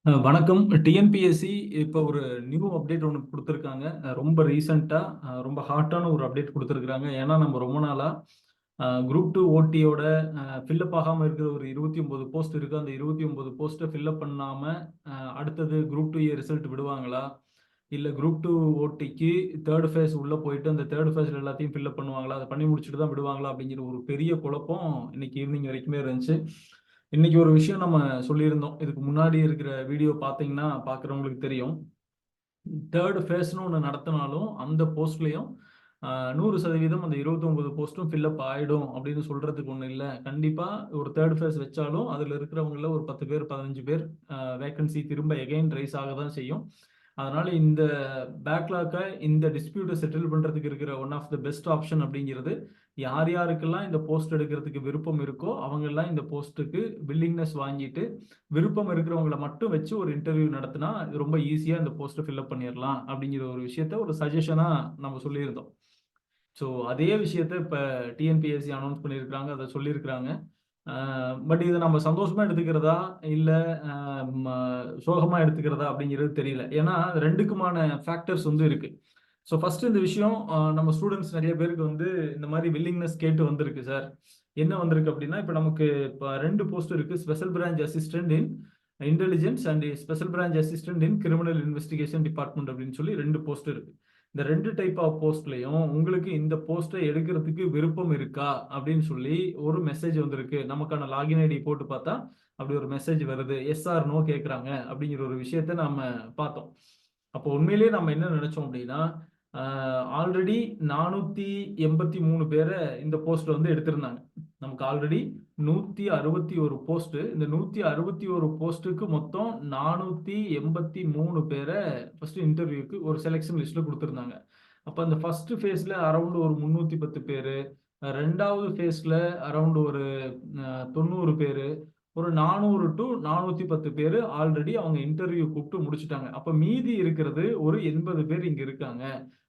வணக்கம். டிஎன்பிஎஸ்சி இப்போ ஒரு நியூ அப்டேட் ஒன்று கொடுத்துருக்காங்க. ரொம்ப ரீசெண்டாக ரொம்ப ஹாட்டான ஒரு அப்டேட் கொடுத்துருக்குறாங்க. ஏன்னா நம்ம ரொம்ப நாளாக குரூப் டூ ஓட்டியோட ஃபில்லப் ஆகாமல் இருக்கிற ஒரு 29 போஸ்ட் இருக்குது. அந்த 29 போஸ்ட்டை ஃபில்லப் பண்ணாமல் அடுத்தது குரூப் டூ ஏ ரிசல்ட் விடுவாங்களா, இல்லை குரூப் டூ ஓட்டிக்கு தேர்ட் ஃபேஸ் உள்ளே போயிட்டு அந்த தேர்ட் ஃபேஸில் எல்லாத்தையும் ஃபில்லப் பண்ணுவாங்களா, அதை பண்ணி முடிச்சுட்டு தான் விடுவாங்களா அப்படிங்கிற ஒரு பெரிய குழப்பம் இன்னைக்கு ஈவினிங் வரைக்குமே இருந்துச்சு. இன்னைக்கு ஒரு விஷயம் நம்ம சொல்லியிருந்தோம். இதுக்கு முன்னாடி இருக்கிற வீடியோ பார்த்தீங்கன்னா பார்க்குறவங்களுக்கு தெரியும். தேர்ட் ஃபேஸ்னு ஒன்று நடத்தினாலும் அந்த போஸ்ட்லேயும் 100% அந்த 29 போஸ்ட்டும் ஃபில்லப் ஆகிடும் அப்படின்னு சொல்கிறதுக்கு ஒன்றும் இல்லை. கண்டிப்பாக ஒரு தேர்ட் ஃபேஸ் வச்சாலும் அதில் இருக்கிறவங்கள ஒரு 10 பேர் 15 பேர் வேக்கன்சி திரும்ப எகைன் ரைஸ் ஆக தான் செய்யும். அதனால இந்த பேக்லாக்கை இந்த டிஸ்பியூட்டை செட்டில் பண்ணுறதுக்கு இருக்கிற one of the best option அப்படிங்கிறது, யார் யாருக்கெல்லாம் இந்த போஸ்ட் எடுக்கிறதுக்கு விருப்பம் இருக்கோ அவங்கெல்லாம் இந்த போஸ்ட்டுக்கு வில்லிங்னஸ் வாங்கிட்டு விருப்பம் இருக்கிறவங்கள மட்டும் வச்சு ஒரு இன்டர்வியூ நடத்தினா ரொம்ப ஈஸியாக இந்த போஸ்ட்டை ஃபில்அப் பண்ணிடலாம் அப்படிங்கிற ஒரு விஷயத்த ஒரு சஜஷனாக நம்ம சொல்லியிருந்தோம். ஸோ அதே விஷயத்த இப்போ டிஎன்பிஎஸ்சி அனௌன்ஸ் பண்ணியிருக்கிறாங்க, அதை சொல்லியிருக்கிறாங்க. பட் இதை நம்ம சந்தோஷமா எடுத்துக்கிறதா இல்லை சோகமா எடுத்துக்கிறதா அப்படிங்கிறது தெரியல. ஏன்னா ரெண்டுக்குமான ஃபேக்டர்ஸ் வந்து இருக்கு. ஸோ ஃபர்ஸ்ட் இந்த விஷயம் நம்ம ஸ்டூடெண்ட்ஸ் நிறைய பேருக்கு வந்து இந்த மாதிரி வில்லிங்னஸ் கேட்டு வந்திருக்கு. சார் என்ன வந்திருக்கு அப்படின்னா, இப்போ நமக்கு இப்போ 2 போஸ்ட் இருக்கு. Special branch assistant in intelligence and special branch assistant in criminal investigation department அப்படின்னு சொல்லி 2 போஸ்ட் இருக்கு. இந்த 2 டைப் ஆஃப் போஸ்ட்லையும் உங்களுக்கு இந்த போஸ்ட்டை எடுக்கிறதுக்கு விருப்பம் இருக்கா அப்படின்னு சொல்லி ஒரு மெசேஜ் வந்திருக்கு. நமக்கான லாகின் ஐடி போட்டு பார்த்தா அப்படி ஒரு மெசேஜ் வருது. எஸ் ஆர் நோ கேட்குறாங்க அப்படிங்கிற ஒரு விஷயத்த நம்ம பார்த்தோம். அப்போ உண்மையிலேயே நம்ம என்ன நினைச்சோம் அப்படின்னா, ஆல்ரெடி 483 பேரை இந்த போஸ்ட் வந்து எடுத்திருந்தாங்க. நமக்கு ஆல்ரெடி 161 போஸ்ட். இந்த 161 போஸ்ட்டுக்கு மொத்தம் 483 பேரை ஃபர்ஸ்ட் இன்டர்வியூக்கு ஒரு செலெக்ஷன் லிஸ்ட்ல கொடுத்துருந்தாங்க. அப்போ அந்த ஃபர்ஸ்ட் ஃபேஸ்ல அரௌண்ட் ஒரு 310 பேர், ரெண்டாவது ஃபேஸ்ல அரௌண்ட் ஒரு 90 பேர், ஒரு 400 டு 410 பேர் ஆல்ரெடி அவங்க இன்டர்வியூ கூப்பிட்டு முடிச்சுட்டாங்க. அப்ப மீதி இருக்கிறது ஒரு 80 பேர் இங்க இருக்காங்க.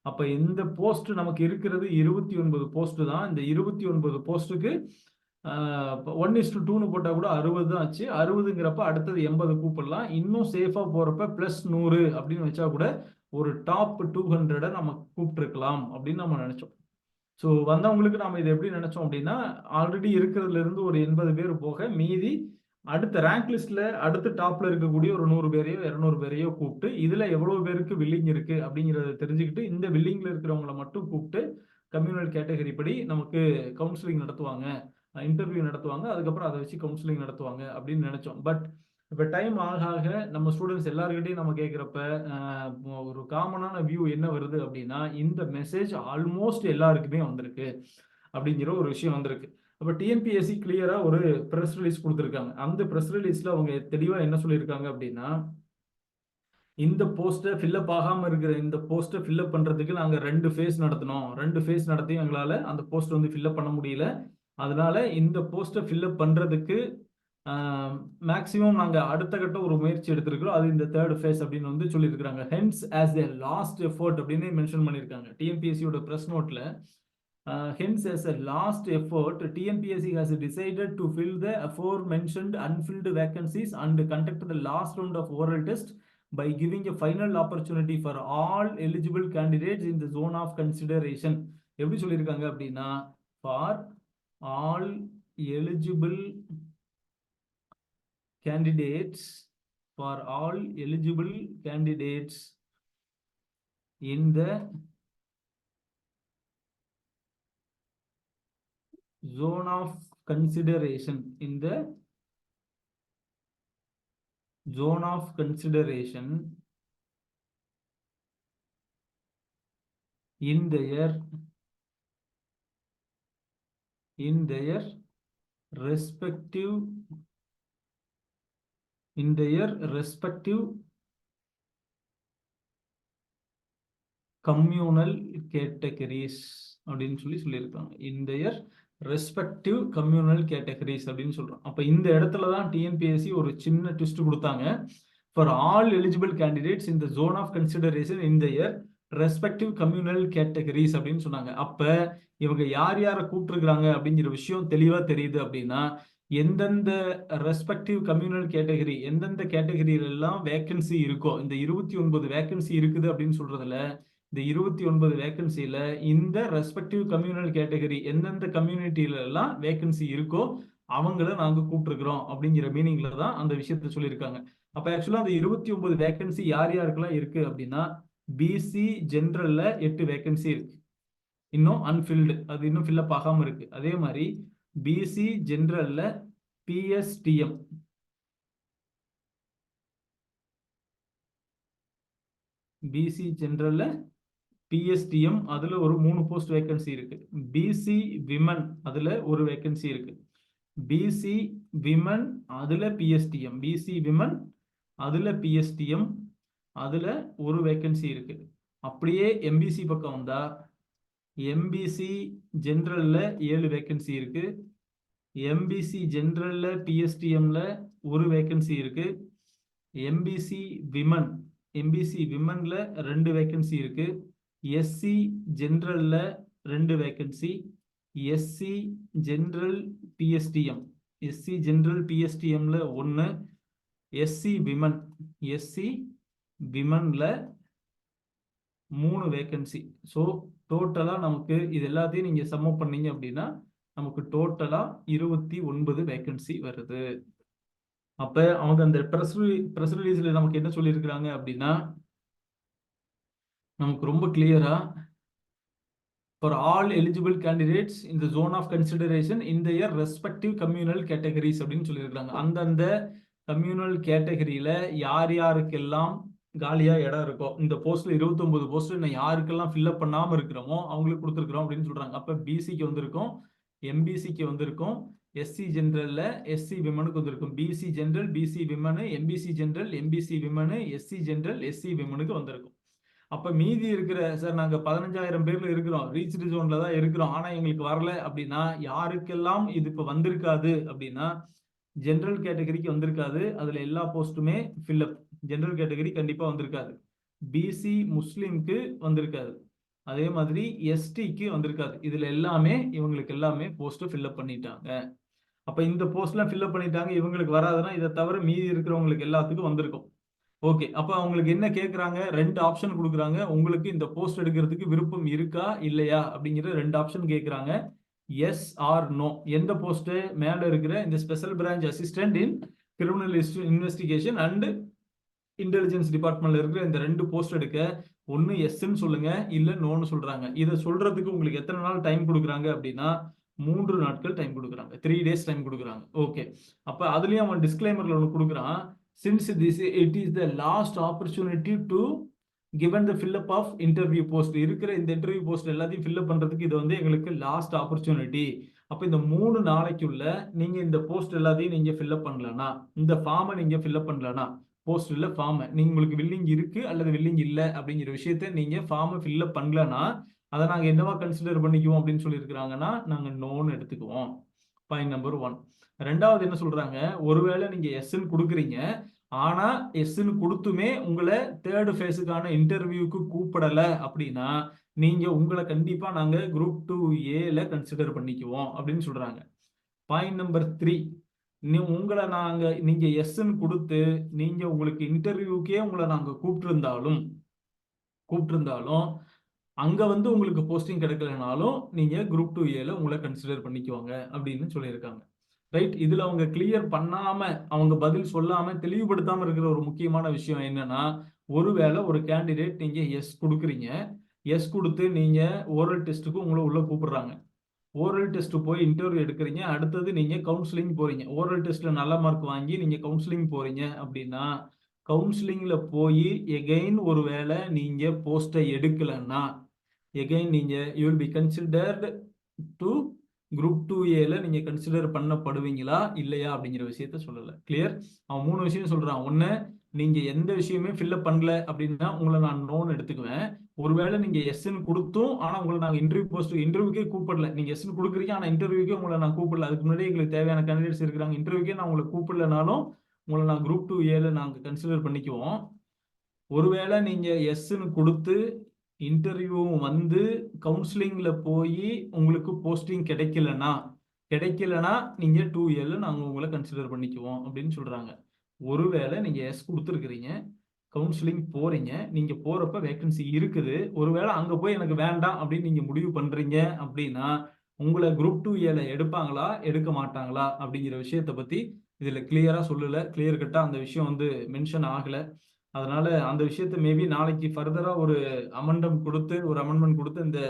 அப்ப இந்த போஸ்ட் நமக்கு இருக்கிறது 29 போஸ்ட் தான். இந்த 29 போஸ்ட்டுக்கு 1:2ன்னு போட்டா கூட 60 தான் ஆச்சு. 60ங்கிறப்ப அடுத்தது 80 கூப்பிடலாம். இன்னும் சேஃபா போறப்ப +100 அப்படின்னு வச்சா கூட ஒரு டாப் 200 நம்ம கூப்பிட்டுருக்கலாம் அப்படின்னு நம்ம நினைச்சோம். ஸோ வந்தவங்களுக்கு நாம இதை எப்படி நினைச்சோம் அப்படின்னா, ஆல்ரெடி இருக்கிறதுல இருந்து ஒரு 80 பேர் போக மீதி அடுத்த ரேங்க் லிஸ்ட்ல அடுத்த டாப்ல இருக்கக்கூடிய ஒரு 100 பேரையோ 200 பேரையோ கூப்பிட்டு இதுல எவ்வளவு பேருக்கு வில்லிங் இருக்கு அப்படிங்கிறத தெரிஞ்சுக்கிட்டு இந்த வில்லிங்ல இருக்கிறவங்களை மட்டும் கூப்பிட்டு கம்யூனல் கேட்டகரி படி நமக்கு கவுன்சிலிங் நடத்துவாங்க, இன்டர்வியூ நடத்துவாங்க, அதுக்கப்புறம் அதை வச்சு கவுன்சிலிங் நடத்துவாங்க அப்படின்னு நினைச்சோம். பட் இப்போ டைம் ஆக ஆக நம்ம ஸ்டூடெண்ட்ஸ் எல்லாருக்கிட்டையும் நம்ம கேட்குறப்ப ஒரு காமனான வியூ என்ன வருது அப்படின்னா, இந்த மெசேஜ் ஆல்மோஸ்ட் எல்லாருக்குமே வந்திருக்கு அப்படிங்கிற ஒரு விஷயம் வந்திருக்கு. அப்போ டிஎன்பிஎஸ்சி கிளியரா ஒரு ப்ரெஸ் ரிலீஸ் கொடுத்துருக்காங்க. அந்த ப்ரெஸ் ரிலீஸ்ல அவங்க தெளிவா என்ன சொல்லியிருக்காங்க அப்படின்னா, இந்த போஸ்ட்டை ஃபில்லப் ஆகாம இருக்கிற இந்த போஸ்ட்டை ஃபில்லப் பண்றதுக்கு நாங்க 2 ஃபேஸ் நடத்தினோம். 2 ஃபேஸ் நடத்தி எங்களால அந்த போஸ்ட் வந்து ஃபில்லப் பண்ண முடியல. அதனால இந்த போஸ்ட்டை ஃபில்லப் பண்றதுக்கு மேக்ஸிமம் நாங்க அடுத்த கட்ட ஒரு முயற்சி எடுத்திருக்கிறோம். அது இந்த தேர்ட் ஃபேஸ் அப்படின்னு வந்து சொல்லியிருக்காங்க. Hence as a last effort அப்படின்னு மென்ஷன் பண்ணியிருக்காங்க டிஎன்பிஎஸ்சியோட பிரஸ் நோட்ல. Hence, as a last effort, TNPSC has decided to fill the aforementioned unfilled vacancies and conduct the last round of oral test by giving a final opportunity for all eligible candidates in the zone of consideration. எப்படி சொல்லியிருக்காங்க அப்படின்னா, for all eligible candidates, for all eligible candidates in the zone of consideration, in the zone of consideration in their respective communal categories அப்படின்னு சொல்லியிருக்காங்க. in their respective communal categories அப்படின்னு சொல்றோம். அப்ப இந்த இடத்துல தான் டிஎன்பிஎஸ்சி ஒரு சின்ன ட்விஸ்ட் கொடுத்தாங்க. for all eligible candidates in the zone of consideration in their respective communal categories அப்படின்னு சொன்னாங்க. அப்ப இவங்க யார் யாரை கூப்பிட்டுருக்காங்க அப்படிங்கிற விஷயம் தெளிவா தெரியுது. அப்படின்னா எந்தெந்த ரெஸ்பெக்டிவ் கம்யூனல் கேட்டகரி, எந்தெந்த கேட்டகரியில எல்லாம் வேக்கன்சி இருக்கோ, இந்த 29 வேக்கன்சி இருக்குது அப்படின்னு சொல்றதுல இந்த 29 வேக்கன்சியில இந்த ரெஸ்பெக்டிவ் கம்யூனல் கேட்டகரி எந்தெந்த கம்யூனிட்டியில எல்லாம் வேக்கன்சி இருக்கோ அவங்கள நாங்க கூப்பிட்டுருக்கிறோம் அப்படிங்கிற மீனிங்ல தான் அந்த விஷயத்த சொல்லியிருக்காங்க. அப்ப ஆக்சுவலா அந்த 29 வேக்கன்சி யார் யாருக்கெல்லாம் இருக்கு அப்படின்னா, பிசி ஜென்ரல்ல 8 வேக்கன்சி இருக்கு, இன்னும் அன்ஃபில்டு, அது இன்னும் ஃபில்அப் ஆகாம இருக்கு. அதே மாதிரி பிசி ஜென்ரல்ல பிஎஸ்டிஎம், பிசி ஜென்ரல்ல பிஎஸ்டிஎம் அதுல ஒரு 3 போஸ்ட் வேகன்சி இருக்கு. பிசி விமன் அதுல ஒரு வேகன்சி இருக்கு. பிசி விமன் அதுல பிஎஸ்டிஎம், பிசி விமன் அதுல பிஎஸ்டிஎம் அதுல ஒரு வேகன்சி இருக்கு. அப்படியே எம்பிசி பக்கம் வந்தா எம்பிசி ஜென்ரல்ல 7 வேகன்சி இருக்கு. எம்பிசி ஜென்ரல்ல பிஎஸ்டிஎம்ல ஒரு வேகன்சி இருக்கு. எம்பிசி விமன், எம்பிசி விமன்ல 2 வேகன்சி இருக்கு. எஸ்சி ஜென்ரல்ல 2 vacancy. SC general PSTM, SC general பிஎஸ்டிஎம்ல 1. SC women, SC விமன்ல 3 vacancy. So டோட்டலா நமக்கு இது எல்லாத்தையும் நீங்க சம் அப் பண்ணீங்க அப்படின்னா நமக்கு டோட்டலா 29 வேகன்சி வருது. அப்ப அவங்க அந்த பிரஸ் ரிலீஸ்ல நமக்கு என்ன சொல்லியிருக்கிறாங்க அப்படின்னா, நமக்கு ரொம்ப கிளியரா for all eligible candidates in the zone of consideration in their respective communal categories அப்படின்னு சொல்லியிருக்காங்க. அந்தந்த கம்யூனல் கேட்டகரியில யார் யாருக்கெல்லாம் காலியா இடம் இருக்கோ, இந்த போஸ்ட்ல 29 போஸ்ட் இன்னும் யாருக்கெல்லாம் ஃபில்அப் பண்ணாம இருக்கிறோமோ அவங்களுக்கு கொடுத்துருக்கிறோம் அப்படின்னு சொல்றாங்க. அப்ப பிசிக்கு வந்திருக்கும், எம்பிசிக்கு வந்திருக்கும், எஸ்சி ஜென்ரல்ல எஸ்சி விமனுக்கு வந்திருக்கும். BC general, BC women, MBC general, MBC women, SC general, SC விமனுக்கு வந்திருக்கும். அப்ப மீதி இருக்கிற சார் நாங்க 15,000 பேர்ல இருக்கிறோம், ரீச்டு ஜோன்ல தான் இருக்கிறோம், ஆனா எங்களுக்கு வரல அப்படின்னா யாருக்கெல்லாம் இது இப்ப வந்திருக்காது அப்படின்னா, ஜெனரல் கேட்டகரிக்கு வந்திருக்காது, அதுல எல்லா போஸ்ட்டுமே ஃபில்அப். ஜெனரல் கேட்டகரி கண்டிப்பா வந்திருக்காது. பிசி முஸ்லிம்க்கு வந்திருக்காது, அதே மாதிரி எஸ்டிக்கு வந்திருக்காது. இதுல எல்லாமே இவங்களுக்கு எல்லாமே போஸ்ட் ஃபில்அப் பண்ணிட்டாங்க. அப்ப இந்த போஸ்ட்லாம் ஃபில்அப் பண்ணிட்டாங்க, இவங்களுக்கு வராதுன்னா இதை தவிர மீதி இருக்கிறவங்களுக்கு எல்லாத்துக்கும் வந்திருக்கும். ஓகே, அப்ப அவங்களுக்கு என்ன கேட்கறாங்க, 2 ஆப்ஷன் கொடுக்குறாங்க. உங்களுக்கு இந்த போஸ்ட் எடுக்கிறதுக்கு விருப்பம் இருக்கா இல்லையா அப்படிங்கிற 2 ஆப்ஷன் கேட்கறாங்க. Yes or no. எந்த போஸ்ட் மேல இருக்கிற இந்த special branch assistant in criminal investigation and இன்டெலிஜென்ஸ் டிபார்ட்மெண்ட்ல இருக்கிற இந்த 2 போஸ்ட் எடுக்க ஒன்னு எஸ்ன்னு சொல்லுங்க, இல்ல நோன்னு சொல்றாங்க. இதை சொல்றதுக்கு உங்களுக்கு எத்தனை நாள் டைம் கொடுக்குறாங்க அப்படின்னா 3 நாட்கள் டைம் கொடுக்குறாங்க, 3 days டைம் கொடுக்குறாங்க. ஓகே, அப்ப அதுலயும் அவன் டிஸ்க்ளைமர்ல ஒன்று கொடுக்குறான், since this it is the last opportunity to given the fill up of interview post, இருக்கிற இந்த இன்டர்வியூ போஸ்ட் எல்லாத்தையும் ஃபில் அப் பண்றதுக்கு இது வந்து எங்களுக்கு லாஸ்ட் ஆப்பர்ச்சுனிட்டி. அப்ப இந்த 3 நாளைக்குள்ள நீங்க இந்த போஸ்ட் எல்லாத்தையும் நீங்க ஃபில் அப் பண்ணலனா, இந்த ஃபார்மை நீங்க ஃபில் அப் பண்ணலனா, போஸ்ட் இல்ல ஃபார்ம், நீங்க உங்களுக்கு வில்லிங் இருக்கு அல்லது வில்லிங் இல்ல அப்படிங்கிற விஷயத்தை நீங்க ஃபார்மை ஃபில் அப் பண்ணலனா அதை நாங்க என்னவா கன்சிடர் பண்ணிக்குவோம் அப்படின்னு சொல்லி இருக்கிறாங்கன்னா, நாங்க நோன்னு எடுத்துக்குவோம். Point number 1. ரெண்டாவது என்ன சொல்றாங்க, ஒருவேளை நீங்க எஸ்ன்னு கொடுக்குறீங்க, ஆனா எஸ்ன்னு கொடுத்துமே உங்களை 3rd ஃபேஸுக்கான இன்டர்வியூக்கு கூப்பிடல அப்படின்னா நீங்க உங்களை கண்டிப்பா நாங்க குரூப் 2A கன்சிடர் பண்ணிக்குவோம் அப்படின்னு சொல்றாங்க. பாயிண்ட் நம்பர் 3, உங்களை நாங்க நீங்க எஸ்ன்னு கொடுத்து நீங்க உங்களுக்கு இன்டர்வியூக்கே உங்களை நாங்க கூப்பிட்டிருந்தாலும் அங்க வந்து உங்களுக்கு போஸ்டிங் கிடைக்கலனாலும் நீங்க குரூப் 2A உங்களை கன்சிடர் பண்ணிக்குவாங்க அப்படின்னு சொல்லியிருக்காங்க. ரைட், இதுல அவங்க கிளியர் பண்ணாம, அவங்க பதில் சொல்லாம, தெளிவுபடுத்தாம இருக்கிற ஒரு முக்கியமான விஷயம் என்னன்னா, ஒருவேளை ஒரு கேண்டிடேட் நீங்க எஸ் கொடுக்குறீங்க, எஸ் கொடுத்து நீங்க ஓரல் டெஸ்ட்டுக்கு உங்களை உள்ள கூப்பிடுறாங்க, ஓரல் டெஸ்ட் போய் இன்டர்வியூ எடுக்கிறீங்க, அடுத்தது நீங்க கவுன்சிலிங் போறீங்க, ஓரல் டெஸ்ட்ல நல்ல மார்க் வாங்கி நீங்க கவுன்சிலிங் போறீங்க அப்படின்னா, கவுன்சிலிங்ல போய் எகைன் ஒருவேளை நீங்க போஸ்டை எடுக்கலன்னா எகைன் நீங்க you will be considered to group 2A நீங்க கன்சிடர் பண்ணப்படுவீங்களா இல்லையா அப்படிங்கிற விஷயத்த சொல்லல. கிளியர்? அவன் 3 விஷயம் சொல்றான். ஒண்ணு, நீங்க எந்த விஷயமே ஃபில்அப் பண்ணல அப்படின்னா உங்களை நான் நோன்னு எடுத்துக்குவேன். ஒருவேளை நீங்க எஸ்ன்னு கொடுத்தும் ஆனா உங்களை நாங்க இன்டர்வியூக்கே கூப்பிடல, நீங்க எஸ்ன்னு கொடுக்குறீங்க ஆனா இன்டர்வியூக்கே உங்களை நான் கூப்பிடல, அதுக்கு முன்னாடி எங்களுக்கு தேவையான கேண்டிடேட்ஸ் இருக்கிறாங்க, இன்டர்வியூக்கே நான் உங்களை கூப்பிடலனாலும் உங்களை நான் குரூப் 2A நாங்க கன்சிடர் பண்ணிக்குவோம். ஒருவேளை நீங்க எஸ்ன்னு கொடுத்து இன்டர்வியூ வந்து கவுன்சிலிங்ல போய் உங்களுக்கு போஸ்டிங் கிடைக்கலன்னா, கிடைக்கலனா நீங்க 2Aல நாங்க உங்களை கன்சிடர் பண்ணிக்குவோம் அப்படின்னு சொல்றாங்க. ஒருவேளை நீங்க எஸ் கொடுத்துருக்கிறீங்க, கவுன்சிலிங் போறீங்க, நீங்க போறப்ப வேக்கன்சி இருக்குது. ஒருவேளை அங்க போய் எனக்கு வேண்டாம் அப்படின்னு நீங்க முடிவு பண்றீங்க அப்படின்னா, உங்களை குரூப் 2Aல எடுப்பாங்களா, எடுக்க மாட்டாங்களா அப்படிங்கிற விஷயத்த பத்தி இதுல கிளியரா சொல்லல. கிளியர் கட்டா அந்த விஷயம் வந்து மென்ஷன் ஆகல. அதனால அந்த விஷயத்த மேபி நாளைக்கு ஃபர்தரா ஒரு அமெண்ட்மென்ட் கொடுத்து இந்த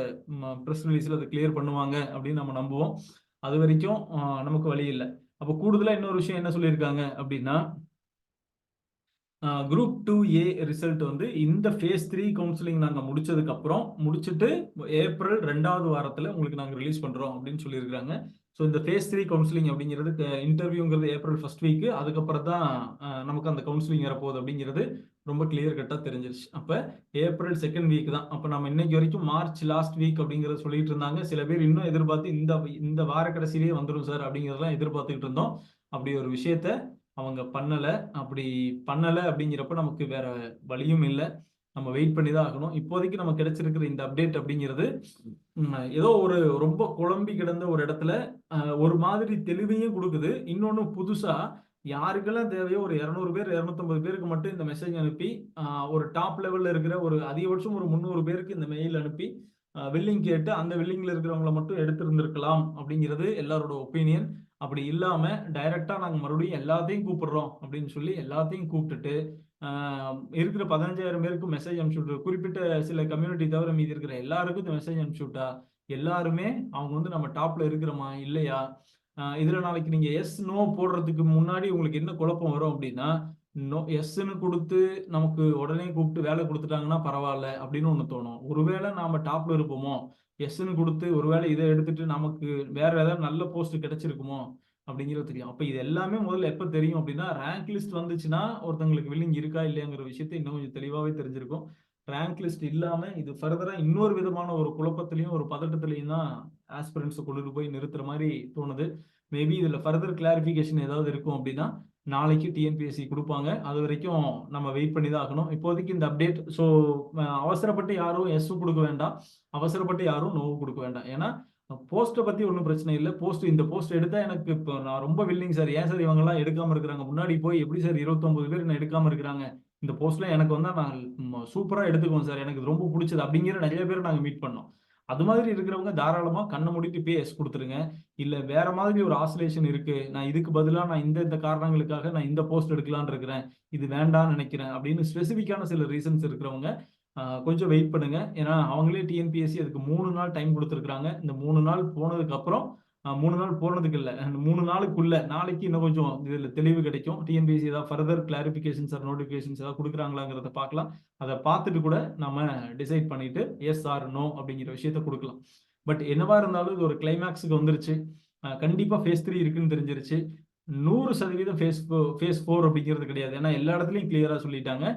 பிரஸ் ரிலீஸ்ல அதை கிளியர் பண்ணுவாங்க அப்படின்னு நம்ம நம்புவோம். அது வரைக்கும் நமக்கு வழி இல்ல. அப்ப கூடுதலா இன்னொரு விஷயம் என்ன சொல்லியிருக்காங்க அப்படின்னா, குரூப் 2A ரிசல்ட் வந்து இந்த ஃபேஸ் 3 கவுன்சிலிங் நாங்க முடிச்சுட்டு ஏப்ரல் 2வது வாரத்துல உங்களுக்கு நாங்க ரிலீஸ் பண்றோம் அப்படின்னு சொல்லியிருக்காங்க. ஸோ இந்த ஃபேஸ் 3 கவுன்சிலிங் அப்படிங்கிறது இன்டர்வியூங்கிறது ஏப்ரல் ஃபர்ஸ்ட் வீக். அதுக்கப்புறம் தான் நமக்கு அந்த கவுன்சிலிங் வரப்போகுது அப்படிங்கிறது ரொம்ப கிளியர் கட்டா தெரிஞ்சிருச்சு. அப்ப ஏப்ரல் செகண்ட் வீக் தான். அப்ப நம்ம இன்னைக்கு வரைக்கும் மார்ச் லாஸ்ட் வீக் அப்படிங்கறத சொல்லிட்டு இருந்தாங்க. சில பேர் இன்னும் எதிர்பார்த்து இந்த வார கடைசியிலேயே வந்துடும் சார் அப்படிங்கறதெல்லாம் எதிர்பார்த்துக்கிட்டு இருந்தோம். அப்படி ஒரு விஷயத்த அவங்க பண்ணல. அப்படி பண்ணல அப்படிங்கிறப்ப நமக்கு வேற வழியும் இல்ல. நம்ம வெயிட் பண்ணி தான் ஆகணும். இப்போதைக்கு நமக்கு கிடைச்சிருக்கிற இந்த அப்டேட் அப்படிங்கிறது ஏதோ ஒரு ரொம்ப குழம்பி கிடந்த ஒரு இடத்துல ஒரு மாதிரி தெளிவையும் கொடுக்குது. இன்னொன்னு புதுசா யாருக்கெல்லாம் தேவையோ ஒரு 200 பேர் 250 பேருக்கு மட்டும் இந்த மெசேஜ் அனுப்பி ஒரு டாப் லெவல்ல இருக்கிற ஒரு அதிகபட்சம் ஒரு 300 பேருக்கு இந்த மெயில் அனுப்பி வில்லிங் கேட்டு அந்த வில்லிங்ல இருக்கிறவங்கள மட்டும் எடுத்திருந்திருக்கலாம் அப்படிங்கிறது எல்லாரோட ஒப்பீனியன். அப்படி இல்லாம டைரக்டா நாங்க மறுபடியும் எல்லாத்தையும் கூப்பிடுறோம் அப்படின்னு சொல்லி எல்லாத்தையும் கூப்பிட்டுட்டு இருக்கிற 15,000 பேருக்கு மெசேஜ் அனுப்பிச்சு விட்டு குறிப்பிட்ட சில கம்யூனிட்டி தவிர மீதி இருக்கிற எல்லாருக்கும் இந்த மெசேஜ் அனுப்பிச்சு விட்டா எல்லாருமே அவங்க வந்து நம்ம டாப்ல இருக்கிறோமா இல்லையா, இதுல நாளைக்கு நீங்க எஸ் நோ போடுறதுக்கு முன்னாடி உங்களுக்கு என்ன குழப்பம் வரும் அப்படின்னா, நோ எஸ்ன்னு கொடுத்து நமக்கு உடனே கூப்பிட்டு வேலை கொடுத்துட்டாங்கன்னா பரவாயில்ல அப்படின்னு ஒண்ணு தோணும். ஒருவேளை நாம டாப்ல இருப்போமோ, எஸ்ன்னு கொடுத்து ஒருவேளை இதை எடுத்துட்டு நமக்கு வேற ஏதாவது நல்ல போஸ்ட் கிடைச்சிருக்குமோ அப்படிங்கிறது தெரியும். அப்ப இது எல்லாமே முதல்ல எப்ப தெரியும் அப்படின்னா, ரேங்க் லிஸ்ட் வந்துச்சுன்னா ஒருத்தங்களுக்கு வில்லிங் இருக்கா இல்லையாங்கிற விஷயத்தை இன்னும் கொஞ்சம் தெளிவாவே தெரிஞ்சிருக்கும். ரேங்க் லிஸ்ட் இல்லாம இது ஃபர்தரா இன்னொரு விதமான ஒரு குழப்பத்திலையும் ஒரு பதட்டத்திலையும் தான் ஆஸ்பிரண்ட்ஸ் கொண்டுட்டு போய் நிறுத்துற மாதிரி தோணுது. மேபி இதுல ஃபர்தர் கிளாரிபிகேஷன் ஏதாவது இருக்கும் அப்படின்னா நாளைக்கு டிஎன்பிஎஸ்சி கொடுப்பாங்க. அது வரைக்கும் நம்ம வெயிட் பண்ணி தான் ஆகணும். இப்போதைக்கு இந்த அப்டேட். ஸோ அவசரப்பட்டு யாரும் எஸ் கொடுக்க வேண்டாம், அவசரப்பட்டு யாரும் நோ கொடுக்க வேண்டாம். ஏன்னா போஸ்ட்டை பத்தி ஒன்றும் பிரச்சனை இல்லை. இந்த போஸ்ட் எடுத்தா எனக்கு இப்போ நான் ரொம்ப வில்லிங் சார், ஏன் சார் இவங்க எல்லாம் எடுக்காம இருக்கிறாங்க, முன்னாடி போய் எப்படி சார் 29 பேர் என்ன எடுக்காம இருக்கிறாங்க, இந்த போஸ்ட்ல எனக்கு வந்தா நான் சூப்பரா எடுத்துக்குவேன் சார், எனக்கு இது ரொம்ப பிடிச்சது அப்படிங்கிற நிறைய பேர் நாங்க மீட் பண்ணோம். அது மாதிரி இருக்கிறவங்க தாராளமா கண்ணை மூடிட்டு போய் எஸ் கொடுத்துருங்க. இல்ல வேற மாதிரி ஒரு ஆசிலேஷன் இருக்கு, நான் இதுக்கு பதிலா நான் இந்த காரணங்களுக்காக நான் இந்த போஸ்ட் எடுக்கலாம்னு இருக்கிறேன், இது வேண்டாம்னு நினைக்கிறேன் அப்படின்னு ஸ்பெசிபிக்கான சில ரீசன்ஸ் இருக்கிறவங்க கொஞ்சம் வெயிட் பண்ணுங்க. ஏன்னா அவங்களே டிஎன்பிஎஸ்சி அதுக்கு 3 நாள் டைம் கொடுத்துருக்காங்க. இந்த 3 நாள் போனதுக்கு அப்புறம் 3 நாள் போனதுக்கு இல்ல, அந்த 3 நாளுக்குள்ள நாளைக்கு இன்னும் கொஞ்சம் இதுல தெளிவு கிடைக்கும். டிஎன்பிஎஸ்சி ஏதாவது ஃபர்தர் கிளாரிபிகேஷன்ஸ் ஆர் நோட்டிபிகேஷன்ஸ் ஏதாவது கொடுக்குறாங்களாங்கிறத பார்க்கலாம். அதை பார்த்துட்டு கூட நம்ம டிசைட் பண்ணிட்டு எஸ் ஆர் நோ அப்படிங்கிற விஷயத்த கொடுக்கலாம். பட் என்னவா இருந்தாலும் இது ஒரு கிளைமேக்ஸுக்கு வந்துருச்சு. கண்டிப்பா ஃபேஸ் 3 இருக்குன்னு தெரிஞ்சிருச்சு. 100% ஃபேஸ் 4 அப்படிங்கிறது கிடையாது. ஏன்னா எல்லா இடத்துலயும் கிளியரா சொல்லிட்டாங்க,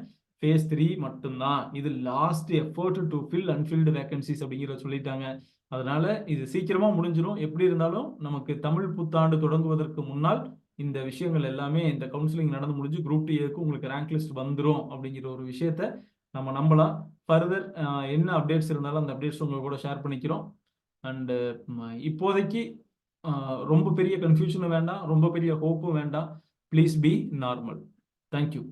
ஃபேஸ் 3 மட்டும்தான், இது last effort to fill unfilled vacancies அப்படிங்கிறத சொல்லிட்டாங்க. அதனால இது சீக்கிரமா முடிஞ்சிடும். எப்படி இருந்தாலும் நமக்கு தமிழ் புத்தாண்டு தொடங்குவதற்கு முன்னால் இந்த விஷயங்கள் எல்லாமே, இந்த கவுன்சிலிங் நடந்து முடிஞ்சு குரூப் 2க்கு உங்களுக்கு ரேங்க் லிஸ்ட் வந்துடும் அப்படிங்கிற ஒரு விஷயத்த நம்ம நம்பலாம். ஃபர்தர் என்ன அப்டேட்ஸ் இருந்தாலும் அந்த அப்டேட்ஸ் உங்க கூட ஷேர் பண்ணிக்கிறோம். அண்ட் இப்போதைக்கு ரொம்ப பெரிய கன்ஃபியூஷனும் வேண்டாம், ரொம்ப பெரிய ஹோப்பும் வேண்டாம். Please be normal. தேங்க்யூ.